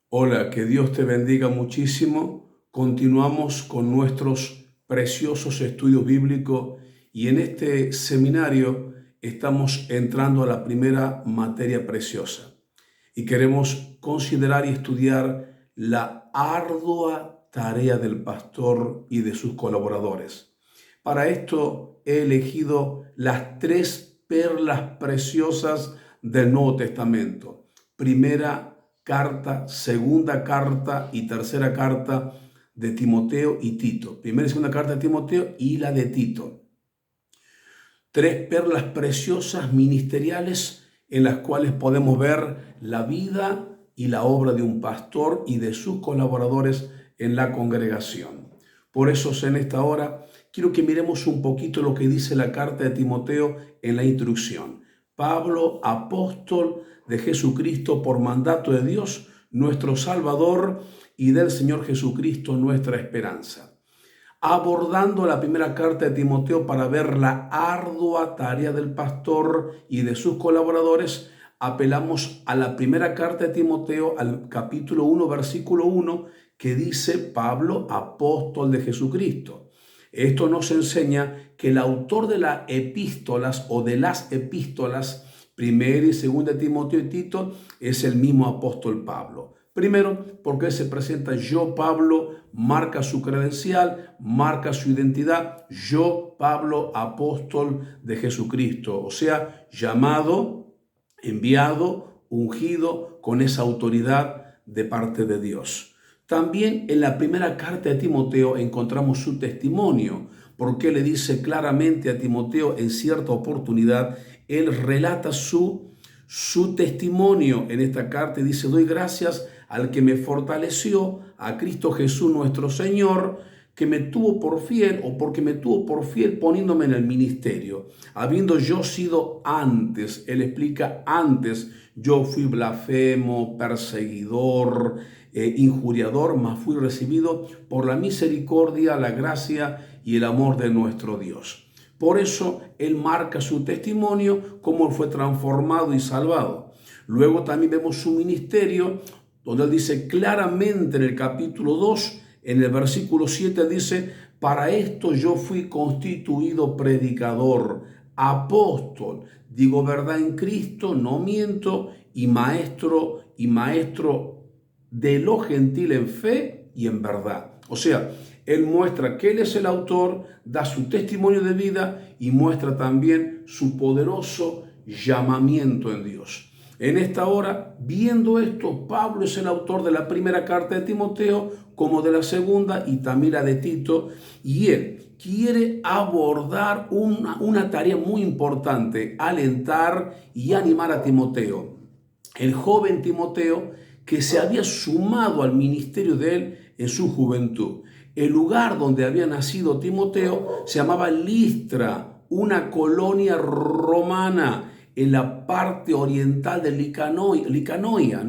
Hola, que Dios te bendiga muchísimo. Continuamos con nuestros preciosos estudios bíblicos y en este seminario estamos entrando a la primera materia preciosa y queremos considerar y estudiar la ardua tarea del pastor y de sus colaboradores. Para esto he elegido las tres perlas preciosas del Nuevo Testamento. Primera carta, segunda carta y tercera carta de Timoteo y Tito. Primera y segunda carta de Timoteo y la de Tito. Tres perlas preciosas ministeriales en las cuales podemos ver la vida y la obra de un pastor y de sus colaboradores en la congregación. Por eso en esta hora quiero que miremos un poquito lo que dice la carta de Timoteo en la instrucción. Pablo, apóstol de Jesucristo por mandato de Dios, nuestro Salvador, y del Señor Jesucristo, nuestra esperanza. Abordando la primera carta de Timoteo para ver la ardua tarea del pastor y de sus colaboradores, apelamos a la primera carta de Timoteo, al capítulo 1, versículo 1, que dice Pablo, apóstol de Jesucristo. Esto nos enseña que el autor de las epístolas o de las epístolas, primera y segunda de Timoteo y Tito, es el mismo apóstol Pablo. Primero, porque se presenta yo, Pablo, marca su credencial, marca su identidad. Yo, Pablo, apóstol de Jesucristo. O sea, llamado, enviado, ungido con esa autoridad de parte de Dios. También en la primera carta de Timoteo encontramos su testimonio, porque le dice claramente a Timoteo en cierta oportunidad, él relata su testimonio en esta carta y dice, doy gracias al que me fortaleció, a Cristo Jesús nuestro Señor, que me tuvo por fiel o porque me tuvo por fiel poniéndome en el ministerio. Habiendo yo sido antes, él explica antes, yo fui blasfemo, perseguidor, injuriador, mas fui recibido por la misericordia, la gracia y el amor de nuestro Dios. Por eso él marca su testimonio, cómo fue transformado y salvado. Luego también vemos su ministerio, donde él dice claramente en el capítulo 2, en el versículo 7, dice, para esto yo fui constituido predicador, apóstol, digo verdad en Cristo, no miento, y maestro de lo gentil en fe y en verdad. O sea, él muestra que él es el autor, da su testimonio de vida y muestra también su poderoso llamamiento en Dios. En esta hora, viendo esto, Pablo es el autor de la primera carta de Timoteo, como de la segunda y también la de Tito, y él quiere abordar una tarea muy importante, alentar y animar a Timoteo. El joven Timoteo que se había sumado al ministerio de él en su juventud. El lugar donde había nacido Timoteo se llamaba Listra, una colonia romana en la parte oriental de Licanoia,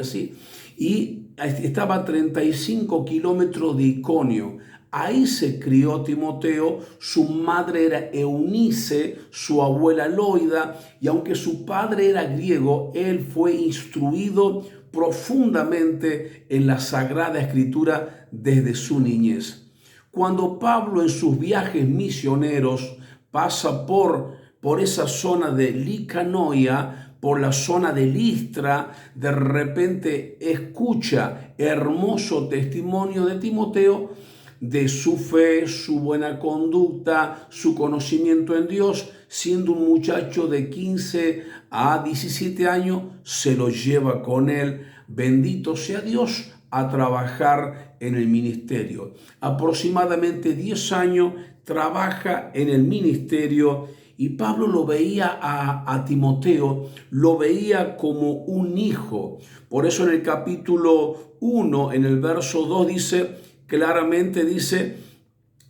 sí. Y estaba a 35 kilómetros de Iconio. Ahí se crió Timoteo, su madre era Eunice, su abuela Loida, y aunque su padre era griego, él fue instruido profundamente en la Sagrada Escritura desde su niñez. Cuando Pablo en sus viajes misioneros pasa por esa zona de Licanoia, por la zona de Listra, de repente escucha hermoso testimonio de Timoteo, de su fe, su buena conducta, su conocimiento en Dios. Siendo un muchacho de 15 a 17 años, se lo lleva con él, bendito sea Dios, a trabajar en el ministerio. Aproximadamente 10 años trabaja en el ministerio y Pablo lo veía a Timoteo, lo veía como un hijo. Por eso en el capítulo 1, en el verso 2 dice, claramente dice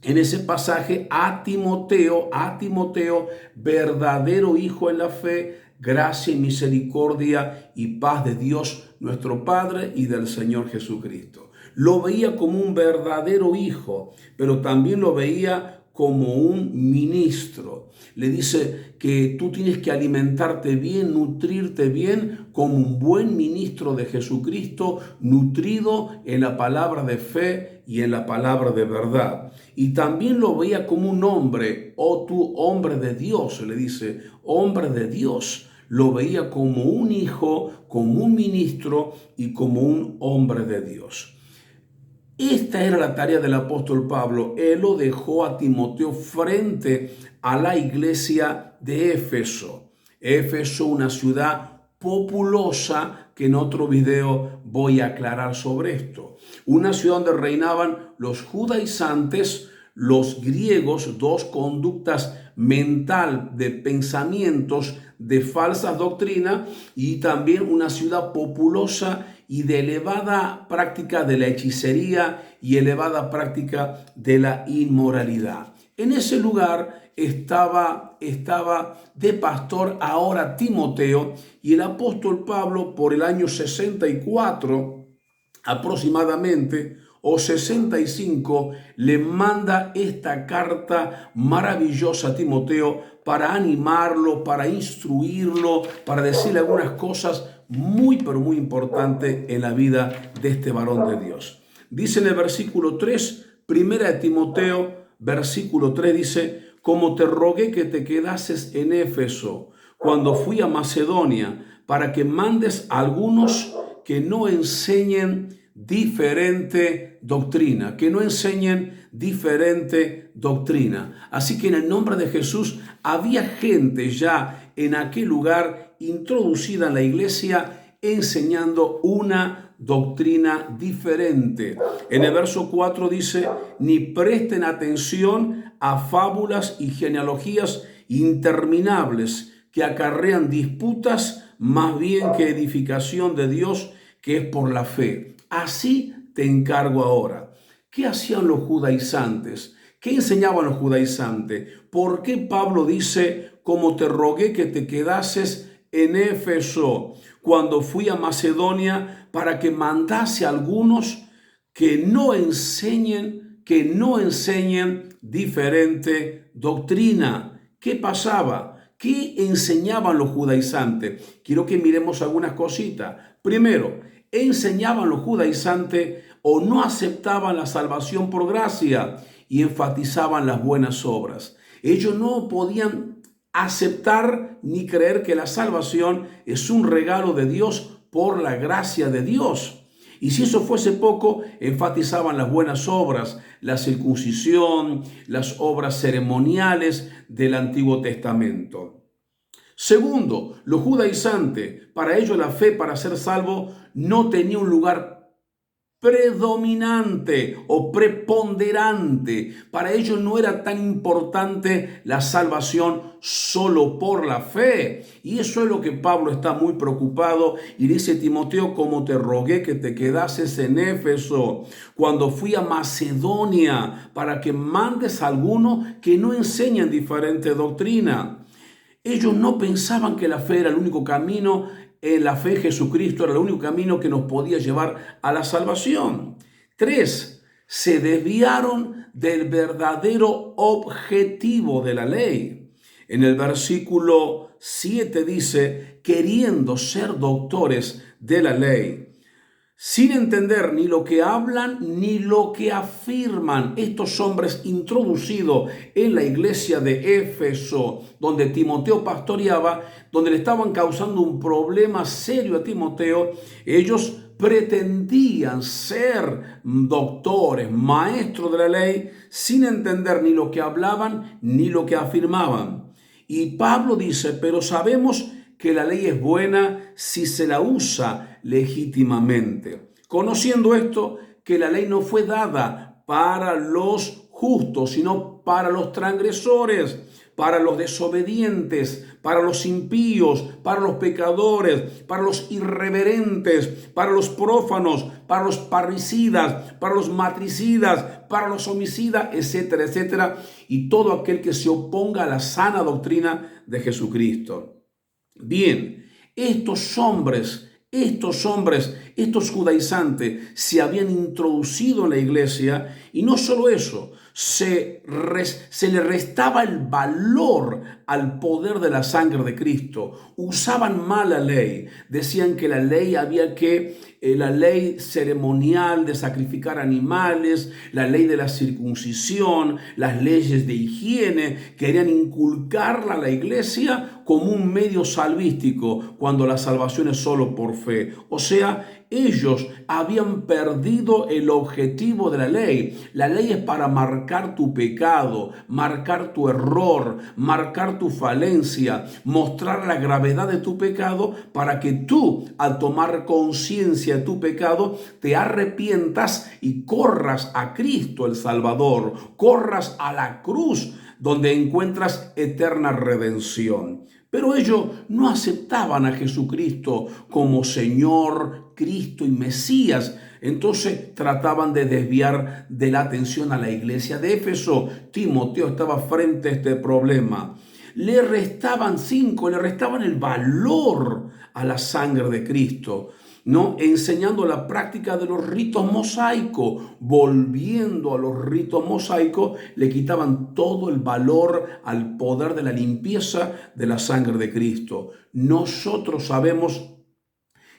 en ese pasaje, a Timoteo, verdadero hijo en la fe, gracia y misericordia y paz de Dios nuestro Padre y del Señor Jesucristo. Lo veía como un verdadero hijo, pero también lo veía como un ministro. Le dice que tú tienes que alimentarte bien, nutrirte bien como un buen ministro de Jesucristo, nutrido en la palabra de fe y en la palabra de verdad. Y también lo veía como un hombre, tú hombre de Dios, le dice, hombre de Dios. Lo veía como un hijo, como un ministro y como un hombre de Dios. Esta era la tarea del apóstol Pablo. Él lo dejó a Timoteo frente a la iglesia de Éfeso. Éfeso, una ciudad populosa, que en otro video voy a aclarar sobre esto. Una ciudad donde reinaban los judaizantes, los griegos, dos conductas mental de pensamientos de falsas doctrinas, y también una ciudad populosa y de elevada práctica de la hechicería y elevada práctica de la inmoralidad. En ese lugar estaba de pastor ahora Timoteo, y el apóstol Pablo, por el año 64 aproximadamente, o 65, le manda esta carta maravillosa a Timoteo para animarlo, para instruirlo, para decirle algunas cosas muy, pero muy importantes en la vida de este varón de Dios. Dice en el versículo 3, primera de Timoteo, versículo 3, dice: como te rogué que te quedases en Éfeso cuando fui a Macedonia, para que mandes a algunos que no enseñen diferente doctrina, que no enseñen diferente doctrina. Así que en el nombre de Jesús había gente ya en aquel lugar introducida en la iglesia enseñando una doctrina diferente. En el verso 4 dice: ni presten atención a fábulas y genealogías interminables que acarrean disputas, más bien que edificación de Dios, que es por la fe. Así te encargo ahora. ¿Qué hacían los judaizantes? ¿Qué enseñaban los judaizantes? ¿Por qué Pablo dice: como te rogué que te quedases en Éfeso cuando fui a Macedonia, para que mandase a algunos que no enseñen diferente doctrina? ¿Qué pasaba? ¿Qué enseñaban los judaizantes? Quiero que miremos algunas cositas. Primero, enseñaban los judaizantes o no aceptaban la salvación por gracia y enfatizaban las buenas obras. Ellos no podían aceptar ni creer que la salvación es un regalo de Dios por la gracia de Dios. Y si eso fuese poco, enfatizaban las buenas obras, la circuncisión, las obras ceremoniales del Antiguo Testamento. Segundo, los judaizantes, para ellos la fe para ser salvo no tenía un lugar predominante o preponderante. Para ellos no era tan importante la salvación solo por la fe. Y eso es lo que Pablo está muy preocupado, y dice: Timoteo, como te rogué que te quedases en Éfeso cuando fui a Macedonia, para que mandes a algunos que no enseñan diferente doctrina. Ellos no pensaban que la fe era el único camino. La fe en Jesucristo era el único camino que nos podía llevar a la salvación. 3. Se desviaron del verdadero objetivo de la ley. En el versículo 7 dice: queriendo ser doctores de la ley, sin entender ni lo que hablan ni lo que afirman. Estos hombres introducidos en la iglesia de Éfeso, donde Timoteo pastoreaba, donde le estaban causando un problema serio a Timoteo, ellos pretendían ser doctores, maestros de la ley, sin entender ni lo que hablaban ni lo que afirmaban. Y Pablo dice: pero sabemos que la ley es buena si se la usa legítimamente. Conociendo esto, que la ley no fue dada para los justos, sino para los transgresores, para los desobedientes, para los impíos, para los pecadores, para los irreverentes, para los prófanos, para los parricidas, para los matricidas, para los homicidas, etcétera, etcétera, y todo aquel que se oponga a la sana doctrina de Jesucristo. Bien, estos hombres, estos judaizantes se habían introducido en la iglesia, y no solo eso, se le restaba el valor al poder de la sangre de Cristo. Usaban mal la ley. Decían que la ley la ley ceremonial de sacrificar animales, la ley de la circuncisión, las leyes de higiene, querían inculcarla a la iglesia como un medio salvístico, cuando la salvación es solo por fe. O sea, ellos habían perdido el objetivo de la ley. La ley es para marcar tu pecado, marcar tu error, marcar tu falencia, mostrar la gravedad de tu pecado para que tú, al tomar conciencia de tu pecado, te arrepientas y corras a Cristo el Salvador, corras a la cruz donde encuentras eterna redención. Pero ellos no aceptaban a Jesucristo como Señor, Cristo y Mesías. Entonces trataban de desviar de la atención a la iglesia de Éfeso. Timoteo estaba frente a este problema. Le restaban el valor a la sangre de Cristo, ¿no? Enseñando la práctica de los ritos mosaicos, volviendo a los ritos mosaicos, le quitaban todo el valor al poder de la limpieza de la sangre de Cristo. Nosotros sabemos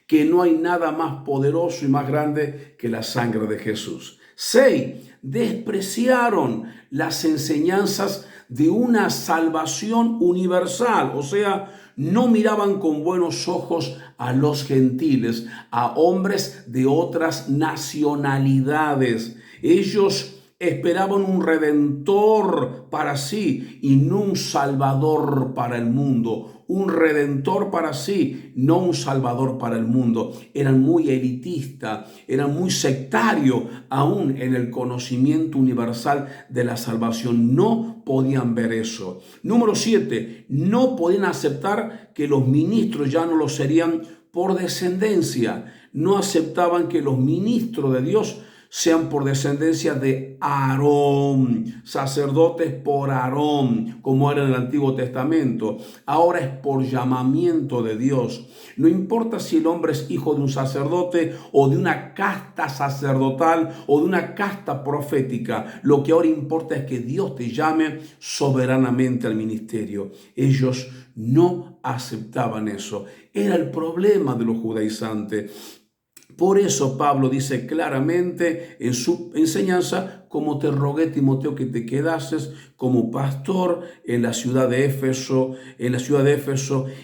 que no hay nada más poderoso y más grande que la sangre de Jesús. 6. Despreciaron las enseñanzas de una salvación universal, o sea, no miraban con buenos ojos a los gentiles, a hombres de otras nacionalidades. Ellos esperaban un redentor para sí y no un salvador para el mundo. Un redentor para sí, no un salvador para el mundo. Eran muy elitistas, eran muy sectarios aún en el conocimiento universal de la salvación. No podían ver eso. Número 7, no podían aceptar que los ministros ya no lo serían por descendencia. No aceptaban que los ministros de Dios sean por descendencia de Aarón, sacerdotes por Aarón, como era en el Antiguo Testamento. Ahora es por llamamiento de Dios. No importa si el hombre es hijo de un sacerdote o de una casta sacerdotal o de una casta profética. Lo que ahora importa es que Dios te llame soberanamente al ministerio. Ellos no aceptaban eso. Era el problema de los judaizantes. Por eso Pablo dice claramente en su enseñanza: como te rogué, Timoteo, que te quedases como pastor en la ciudad de Éfeso,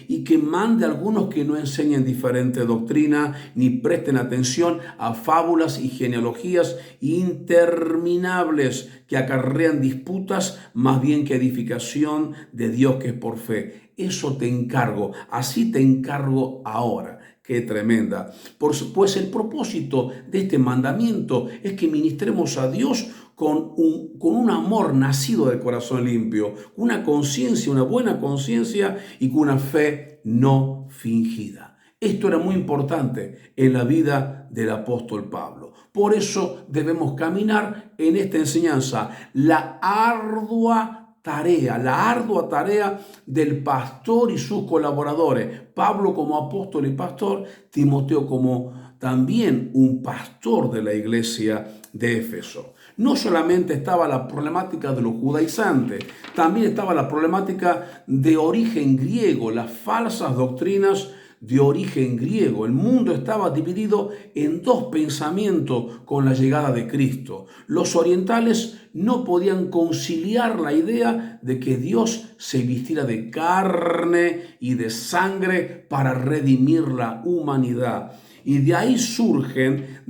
y que mande a algunos que no enseñen diferente doctrina ni presten atención a fábulas y genealogías interminables que acarrean disputas más bien que edificación de Dios que es por fe. Eso te encargo, así te encargo ahora. ¡Qué tremenda! Pues el propósito de este mandamiento es que ministremos a Dios con un amor nacido del corazón limpio, una conciencia, una buena conciencia y con una fe no fingida. Esto era muy importante en la vida del apóstol Pablo. Por eso debemos caminar en esta enseñanza, la ardua tarea del pastor y sus colaboradores. Pablo como apóstol y pastor, Timoteo como también un pastor de la iglesia de Éfeso. No solamente estaba la problemática de los judaizantes, también estaba la problemática de origen griego, las falsas doctrinas de origen griego. El mundo estaba dividido en dos pensamientos con la llegada de Cristo. Los orientales no podían conciliar la idea de que Dios se vistiera de carne y de sangre para redimir la humanidad. Y de ahí surgen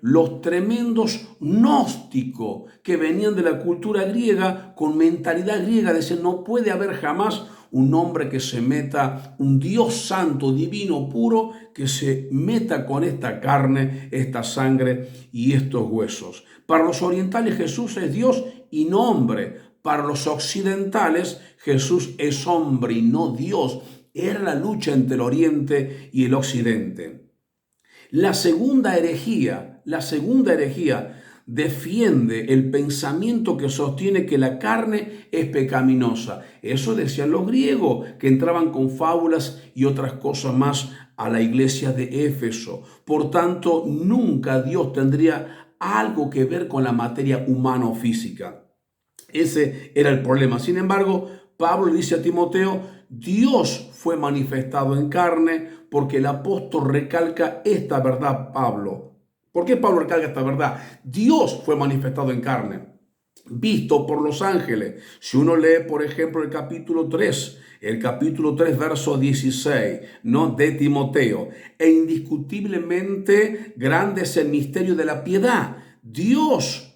los tremendos gnósticos que venían de la cultura griega con mentalidad griega. Decían: no puede haber jamás un hombre que se meta, un Dios santo, divino, puro, que se meta con esta carne, esta sangre y estos huesos. Para los orientales Jesús es Dios y no hombre. Para los occidentales Jesús es hombre y no Dios. Era la lucha entre el oriente y el occidente. La segunda herejía defiende el pensamiento que sostiene que la carne es pecaminosa. Eso decían los griegos, que entraban con fábulas y otras cosas más a la iglesia de Éfeso. Por tanto, nunca Dios tendría algo que ver con la materia humana o física. Ese era el problema. Sin embargo, Pablo le dice a Timoteo, Dios fue manifestado en carne, porque el apóstol recalca esta verdad, Pablo. ¿Por qué Pablo recalca esta verdad? Dios fue manifestado en carne, visto por los ángeles. Si uno lee, por ejemplo, el capítulo 3, verso 16, ¿no?, de Timoteo, e indiscutiblemente grande es el misterio de la piedad. Dios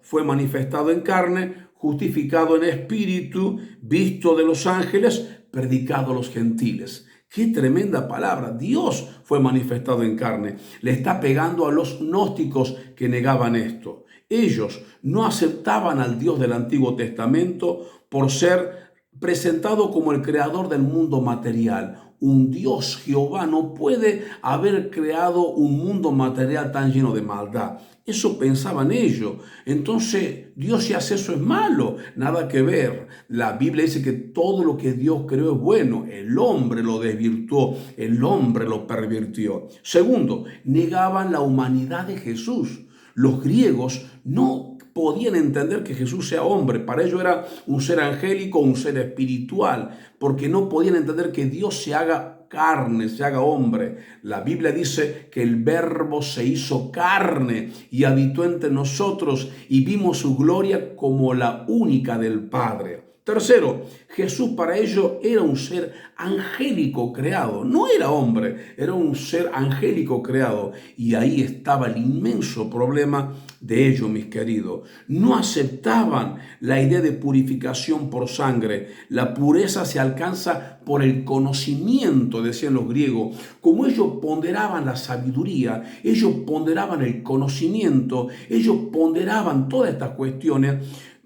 fue manifestado en carne, justificado en espíritu, visto de los ángeles, predicado a los gentiles. ¡Qué tremenda palabra! Dios fue manifestado en carne. Le está pegando a los gnósticos que negaban esto. Ellos no aceptaban al Dios del Antiguo Testamento por ser presentado como el creador del mundo material. Un Dios, Jehová, no puede haber creado un mundo material tan lleno de maldad. Eso pensaban ellos. Entonces, Dios, si hace eso, es malo. Nada que ver. La Biblia dice que todo lo que Dios creó es bueno. El hombre lo desvirtuó, el hombre lo pervirtió. Segundo, negaban la humanidad de Jesús. Los griegos no podían entender que Jesús sea hombre. Para ellos era un ser angélico, un ser espiritual, porque no podían entender que Dios se haga carne, se haga hombre. La Biblia dice que el Verbo se hizo carne y habitó entre nosotros, y vimos su gloria como la única del Padre. Tercero, Jesús para ellos era un ser angélico creado, no era hombre, era un ser angélico creado. Y ahí estaba el inmenso problema de ellos, mis queridos. No aceptaban la idea de purificación por sangre. La pureza se alcanza por el conocimiento, decían los griegos. Como ellos ponderaban la sabiduría, ellos ponderaban el conocimiento, ellos ponderaban todas estas cuestiones.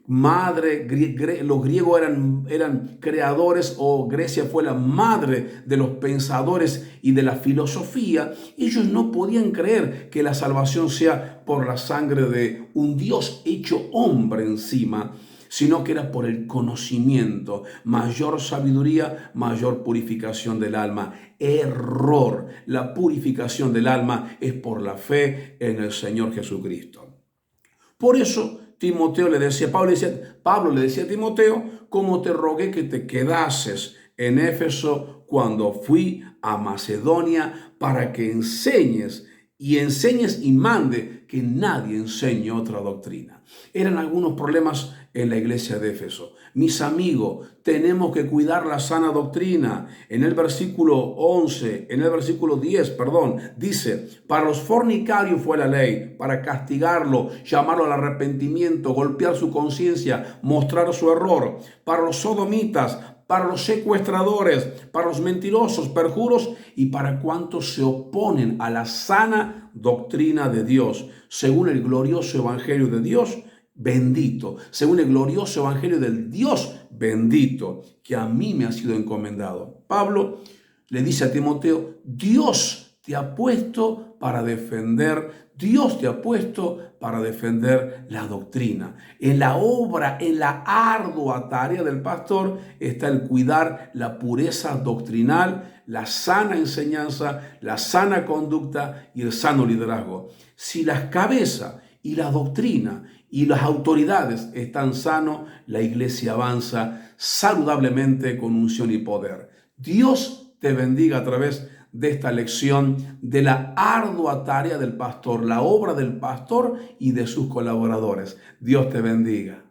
Los griegos eran creadores, o Grecia fue la madre de los pensadores y de la filosofía. Ellos no podían creer que la salvación sea por la sangre de un Dios hecho hombre encima, sino que era por el conocimiento. Mayor sabiduría, mayor purificación del alma. Error. La purificación del alma es por la fe en el Señor Jesucristo. Por eso Pablo le decía a Timoteo, como te rogué que te quedases en Éfeso cuando fui a Macedonia, para que enseñes y mande que nadie enseñe otra doctrina. Eran algunos problemas en la iglesia de Éfeso. Mis amigos, tenemos que cuidar la sana doctrina. En el versículo 10, dice, para los fornicarios fue la ley, para castigarlo, llamarlo al arrepentimiento, golpear su conciencia, mostrar su error. Para los sodomitas, para los secuestradores, para los mentirosos, perjuros, y para cuantos se oponen a la sana doctrina de Dios, según el glorioso evangelio de Dios, bendito, según el glorioso evangelio del Dios bendito, que a mí me ha sido encomendado. Pablo le dice a Timoteo, Dios te ha puesto para defender la doctrina. En la obra, en la ardua tarea del pastor está el cuidar la pureza doctrinal, la sana enseñanza, la sana conducta y el sano liderazgo. Si las cabezas y la doctrina y las autoridades están sanos, la iglesia avanza saludablemente con unción y poder. Dios te bendiga a través de esta lección de la ardua tarea del pastor, la obra del pastor y de sus colaboradores. Dios te bendiga.